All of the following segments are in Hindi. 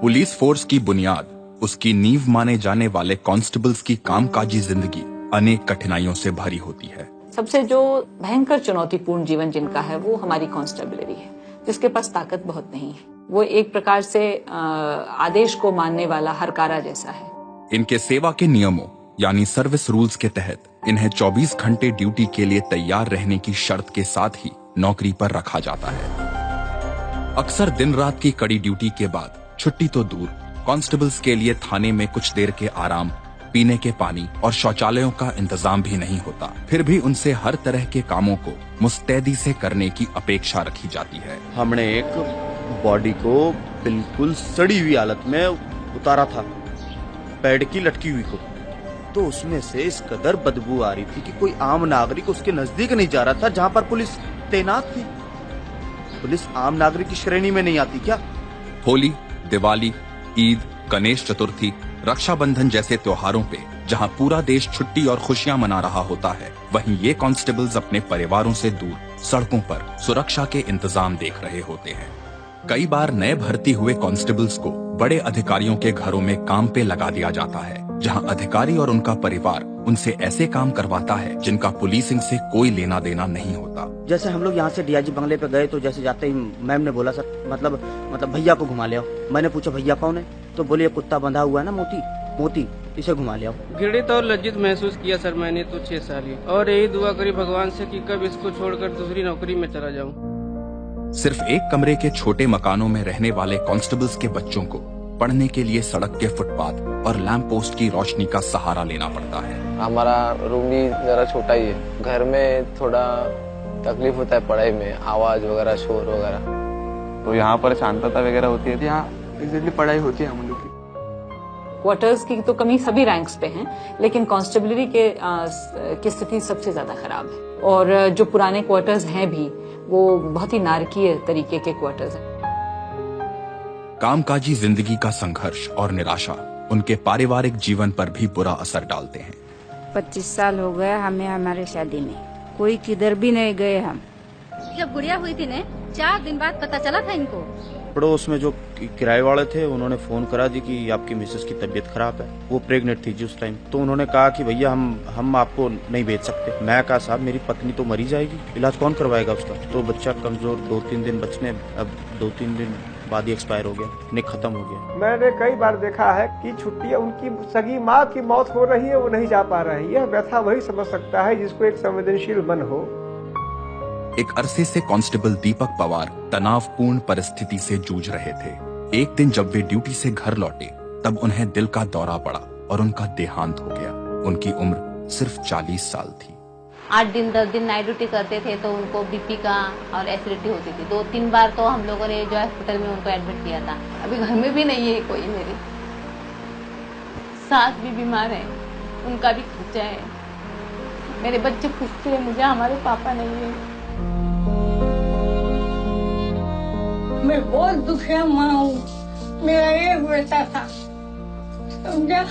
पुलिस फोर्स की बुनियाद, उसकी नींव माने जाने वाले कांस्टेबल्स की कामकाजी जिंदगी अनेक कठिनाइयों से भरी होती है। सबसे जो भयंकर चुनौतीपूर्ण जीवन जिनका है वो हमारी कांस्टेबलरी है, जिसके पास ताकत बहुत नहीं है। वो एक प्रकार से आदेश को मानने वाला हरकारा जैसा है। इनके सेवा के नियमों यानी सर्विस रूल्स के तहत इन्हें 24 घंटे ड्यूटी के लिए तैयार रहने की शर्त के साथ ही नौकरी पर रखा जाता है। अक्सर दिन रात की कड़ी ड्यूटी के बाद छुट्टी तो दूर, कांस्टेबल्स के लिए थाने में कुछ देर के आराम, पीने के पानी और शौचालयों का इंतजाम भी नहीं होता। फिर भी उनसे हर तरह के कामों को मुस्तैदी से करने की अपेक्षा रखी जाती है। हमने एक बॉडी को बिल्कुल सड़ी हुई हालत में उतारा था, पेड़ की लटकी हुई को, तो उसमें से इस कदर बदबू आ रही थी कि कोई आम नागरिक उसके नजदीक नहीं जा रहा था जहां पर पुलिस तैनात थी। पुलिस आम नागरिक की श्रेणी में नहीं आती क्या? होली, दिवाली, ईद, गणेश चतुर्थी, रक्षाबंधन जैसे त्योहारों पे जहां पूरा देश छुट्टी और खुशियां मना रहा होता है, वहीं ये कांस्टेबल्स अपने परिवारों से दूर सड़कों पर सुरक्षा के इंतजाम देख रहे होते हैं। कई बार नए भर्ती हुए कांस्टेबल्स को बड़े अधिकारियों के घरों में काम पे लगा दिया जाता है, जहां अधिकारी और उनका परिवार उनसे ऐसे काम करवाता है जिनका पुलिसिंग से कोई लेना देना नहीं होता। जैसे हम लोग यहाँ से डीआईजी बंगले पे गए तो जैसे जाते ही मैम ने बोला, सर मतलब भैया को घुमा ले आओ। मैंने पूछा भैया कौन है, तो बोले कुत्ता बंधा हुआ है ना मोती, इसे घुमा ले आओ। घृणित और लज्जित महसूस किया सर मैंने तो 6 साल ही, और यही दुआ करी भगवान से कि कब इसको छोड़कर दूसरी नौकरी में चला जाऊं। सिर्फ एक कमरे के छोटे मकानों में रहने वाले कांस्टेबल्स के बच्चों को पढ़ने के लिए सड़क के फुटपाथ और लैंप पोस्ट की रोशनी का सहारा लेना पड़ता है। हमारा रूम भी जरा छोटा ही है, घर में थोड़ा तकलीफ होता है पढ़ाई में, आवाज वगैरह, शोर वगैरह। तो यहाँ पर शांतता वगैरह होती है, यहाँ इजीली पढ़ाई होती है हम लोग की। क्वार्टर्स की तो कमी सभी रैंक्स पे है, लेकिन कांस्टेबलरी की स्थिति सबसे ज्यादा खराब है। और जो पुराने क्वार्टर्स हैं भी, वो बहुत ही नारकीय तरीके के क्वार्टर्स हैं। कामकाजी जिंदगी का संघर्ष और निराशा उनके पारिवारिक जीवन पर भी बुरा असर डालते हैं। 25 साल हो गए हमें हमारे शादी में, कोई किधर भी नहीं गए हम। जब गुड़िया हुई थी ने 4 दिन बाद पता चला था इनको। पड़ोस में जो किराए वाले थे उन्होंने फोन करा दी कि आपकी मिसेस की तबीयत खराब है, वो प्रेग्नेंट थी जी उस टाइम। तो उन्होंने कहा कि भैया हम आपको नहीं भेज सकते। मैं कहा साहब मेरी पत्नी तो मरी जाएगी, इलाज कौन करवाएगा उसका? तो बच्चा कमजोर, 2-3 दिन बचने, अब 2-3 दिन बाद ही एक्सपायर हो गया, निक खत्म हो गया। मैंने कई बार देखा है कि छुट्टियां, उनकी सगी माँ की मौत हो रही है, वो नहीं जा पा रही है। यह व्यथा वही समझ सकता है जिसको एक संवेदनशील मन हो। एक अरसे से कांस्टेबल दीपक पवार तनावपूर्ण परिस्थिति से जूझ रहे थे। एक दिन जब वे ड्यूटी से घर लौटे, तब उन्हें दिल का दौरा पड़ा और उनका देहांत हो गया। उनकी उम्र सिर्फ 40 साल थी। 8 दिन 10 दिन नाइट ड्यूटी करते थे तो उनको बीपी का और एसिडिटी होती थी। 2-3 बार तो हम लोगों ने जो हॉस्पिटल में उनको एडमिट किया था। अभी घर में भी नहीं है कोई। मेरी सास भी बीमार है, उनका भी खर्चा है। मेरे बच्चे पूछते हैं मुझे, हमारे पापा नहीं है। मैं बहुत दुखिया माँ हूँ। मेरा एक बेटा था, समझा,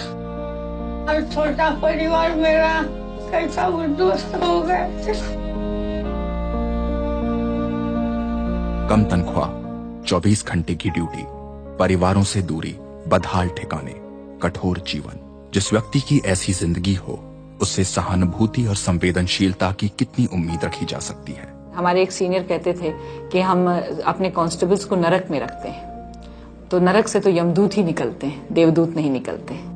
और छोटा परिवार मेरा कैसा उद्ध्वस्त हो गया। कम तनख्वाह, 24 घंटे की ड्यूटी, परिवारों से दूरी, बदहाल ठिकाने, कठोर जीवन। जिस व्यक्ति की ऐसी जिंदगी हो, उससे सहानुभूति और संवेदनशीलता की कितनी उम्मीद रखी जा सकती है। हमारे एक सीनियर कहते थे कि हम अपने कांस्टेबल्स को नरक में रखते हैं, तो नरक से तो यमदूत ही निकलते हैं, देवदूत नहीं निकलते हैं।